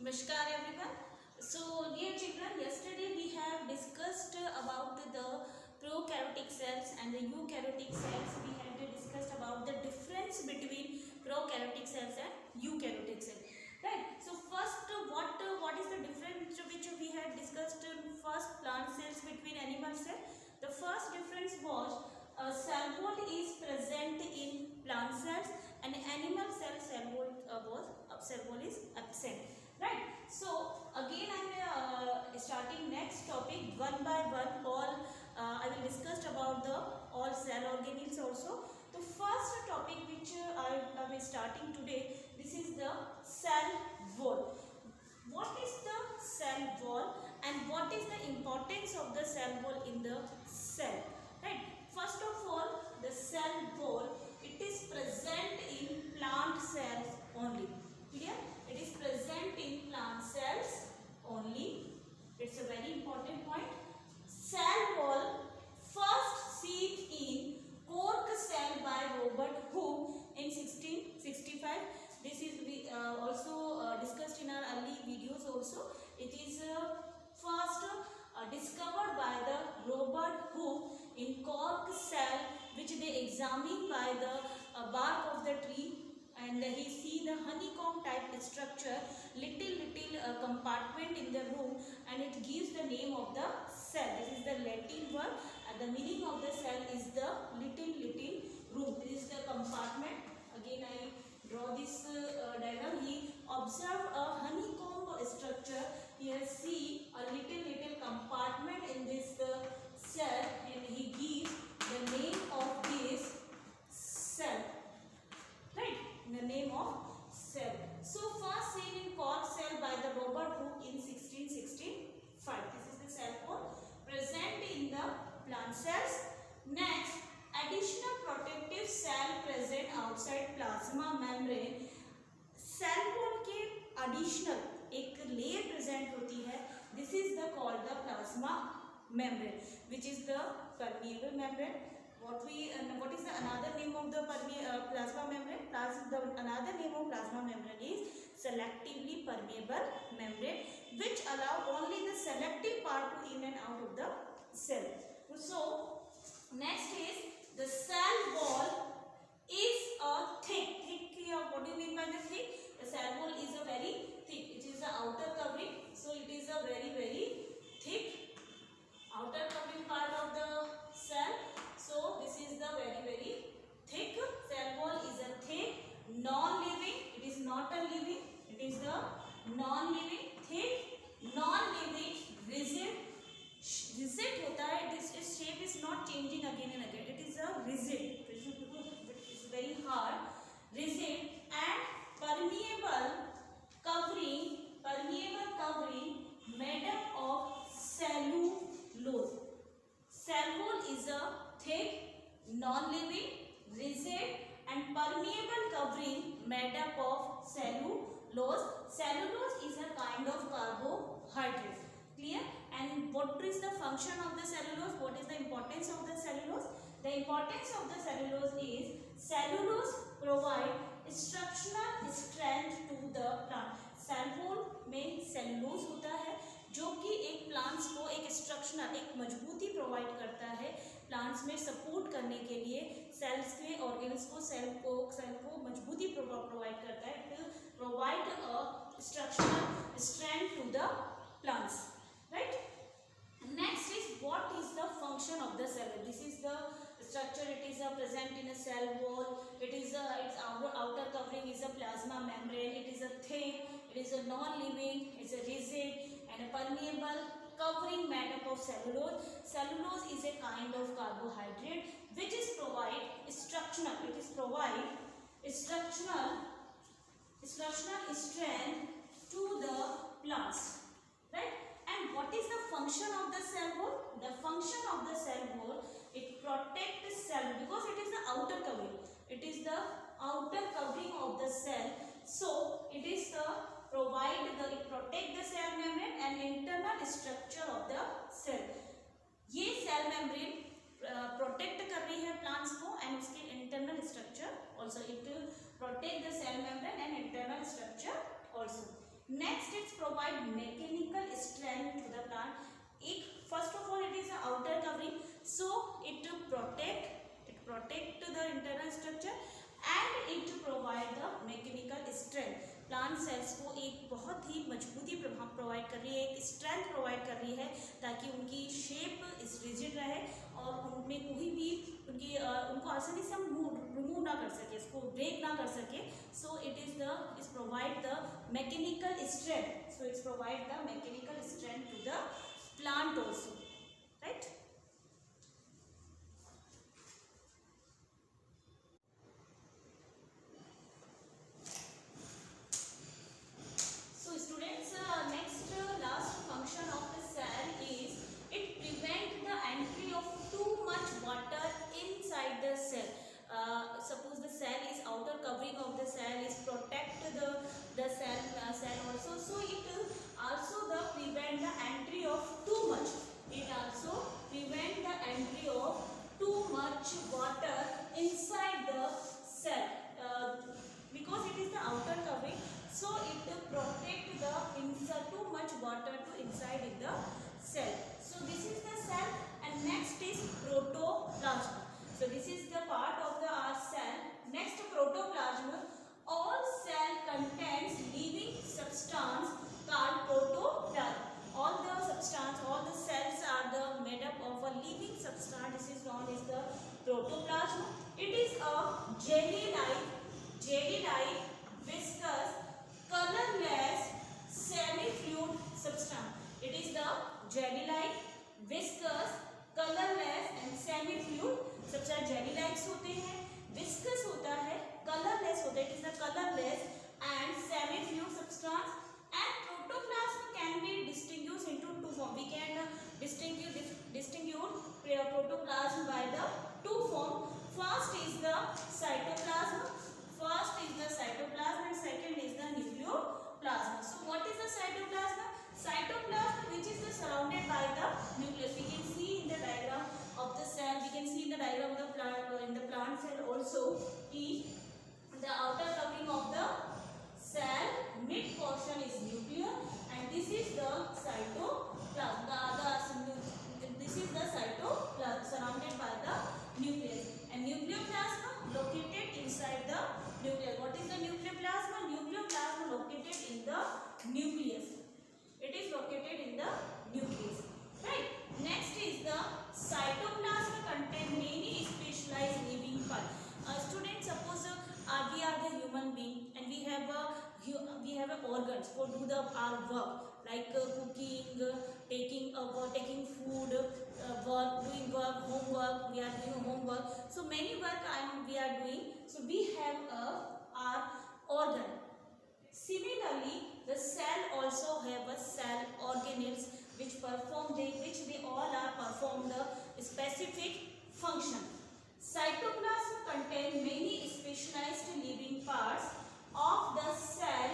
Namaskar everyone. So dear children, yesterday we have discussed about the prokaryotic cells and the eukaryotic cells. We had discussed about the difference between prokaryotic cells and eukaryotic cells. Right. So first, what is the difference which we had discussed in first plant cells between animal cells? The first difference was cell wall is present in plant cells and animal cell wall is absent. Right. So again I am starting next topic one by one. I will discuss about the all cell organelles also. The first topic which I am starting today, this is the cell wall. What is the cell wall and what is the importance of the cell wall in the cell? Right. First of all, the cell wall, it is present in plant cells only. Clear? It is present in plant cells only. It's a very important point. Cell wall first seen in cork cell by Robert Hooke in 1665. This is we also discussed in our early videos also. It is first discovered by the Robert Hooke in cork cell, which they examined by the bark of the tree, and he see the honeycomb type structure, little compartment in the room, and it gives the name of the cell. This is the Latin word, and the meaning of the cell is the little room. This is the compartment. Again I draw this diagram. He observe a honeycomb structure. Here see a little compartment in this cell, and he gives the name of this cell. Right, the name of cell. So first seen in cork cell by the Robert Hooke in 1665. This is the cell wall present in the plant cells. Next, additional protective cell present outside plasma membrane. Cell wall के additional एक layer present होती है. This is the called the plasma membrane, which is the permeable membrane. What is the another name of the plasma membrane? Another name of plasma membrane is selectively permeable membrane, which allow only the selective part to in and out of the cell. So next is the cell wall is a thick. What do you mean by the thick? The cell wall is a very thick. It is the outer covering. So it is a very thick outer covering part of the cell. So this is the very thick. Cell wall is a thick, non-living. It is not a living. It is the non-living, thick, non-living, rigid. Rigid होता है. Its shape is not changing again and again. It is a rigid. It's very hard, rigid and permeable covering made up of cellulose. Cell wall is a thick, non-living, rigid and permeable covering made up of cellulose. Cellulose is a kind of carbohydrate. Clear? And what is the function of the cellulose? What is the importance of the cellulose? The importance of the cellulose is cellulose provide structural strength to the plant. Cell wall में cellulose होता है जो कि एक plants को एक structural एक मजबूती प्रोवाइड करता है प्लांट्स में सपोर्ट करने के लिए. सेल्स के ऑर्गेन्स को सेल को मजबूती प्रोवाइड करता है. To provide a structural strength to the plants. Right. Next is what is the function of the cell. This is the structure. It is present in a cell wall. Its outer covering is a plasma membrane. It is a thick. It is a non-living. It's a rigid and a permeable covering made up of cellulose. Cellulose is a kind of carbohydrate which is provide structural. It is provide structural strength to the plants. Right. And what is the function of the cell wall? The function of the cell wall, it protects the cell because it is the outer covering. It is the outer covering of the cell. So it is it protect the cell membrane and internal structure of the cell. ये cell membrane protect कर रही है plants को and उसके internal structure also. It will protect the cell membrane and internal structure also. Next, its provide mechanical strength to the plant. First of all, it is an outer covering, so it protect the internal structure and it provide the mechanical strength. Plant cells को एक बहुत ही मजबूती provide कर रही है, एक strength provide कर रही है, ताकि उनकी शेप रिजिड रहे और उनमें कोई भी उनको आसानी से हम रिमूव ना कर सके, इसको ब्रेक ना कर सके. So it provide the mechanical strength. So it's provide the mechanical strength to the plant also, right. Suppose the cell is outer covering of the cell is protect the cell also, so it also the prevent the entry of too much. It also prevent the entry of too much water inside the cell, because it is the outer covering, so it protect the too much water to inside in the cell. So this is the cell, and next is protoplasm. So this is the part of the our cell. Next, protoplasm. All cell contains living substance called protoplasm. All the substance, all the cells are made up of a living substance. This is known as the protoplasm. It is a jelly-like, viscous, colorless, semi-fluid substance. It is the jelly-like, viscous, colorless and semi-fluid. सबसे jelly likes होते हैं, viscous होता है, colourless होता है. It is the colourless and semi fluid substance. And protoplasm can be distinguished into two form. We can distinguish protoplasm by the two form. First is the cytoplasm. And second is the nucleoplasm. So what is the cytoplasm? Cytoplasm, which is surrounded by the nucleus. We can see in the diagram of the cell. We can see in the diagram of the plant, in the plant cell also. The outer covering of the cell, mid portion is nucleus, and this is the cytoplasm. This is the cytoplasm surrounded by the nucleus, and nucleoplasm located inside the nucleus. What is the nucleoplasm? Nucleoplasm located in the nucleus. It is located in the nucleus, right? Next is the cytoplasm contain many specialized living parts. Students, suppose we are the human being and we have organs for do our work, like cooking, taking food, doing work, homework. We are doing homework. So many work we are doing. So we have our organ. Similarly, the cell also have a cell organelles which they all are perform the specific function. Cytoplasm contain many specialized living parts of the cell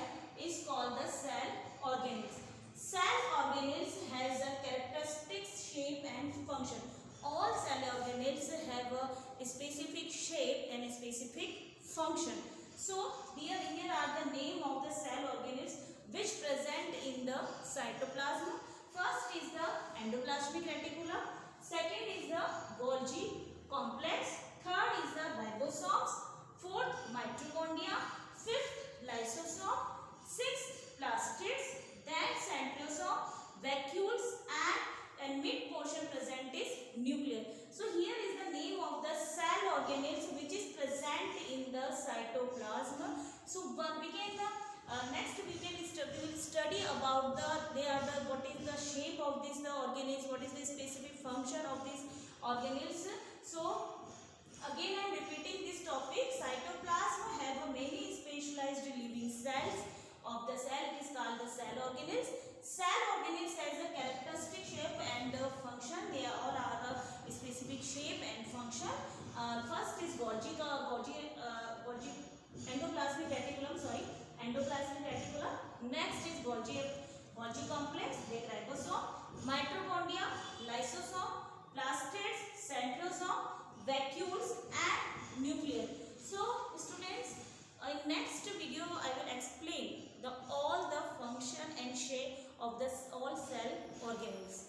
is called the cell organelles. Cell organelles has a characteristic shape and function. All cell organelles have a specific shape and a specific function. So here are the name of the cell organelles which present in the cytoplasm. First is the endoplasmic reticulum. Second is the Golgi complex. Third is the ribosomes. Fourth, mitochondria. Fifth, lysosome. Sixth, plastids. Then centrosome, vacuoles, and mid portion present is nucleus. So here is the name of the cell organelles which is present in the cytoplasm. So next we will study about what is the shape of this organelles, what is the specific function of these organelles. So again I am repeating this topic. Cytoplasm have many specialized living cells of the cell. It is called the cell organelles. Cell organelles has a characteristic shape and function. They all are a specific shape and function. First is Golgi endoplasmic reticulum. Endoplasmic reticulum. Next is Golgi complex, then ribosome, mitochondria, lysosome, plastids, centrosome, vacuoles, and nucleus. So students, in next video I will explain all the function and shape of the all cell organelles.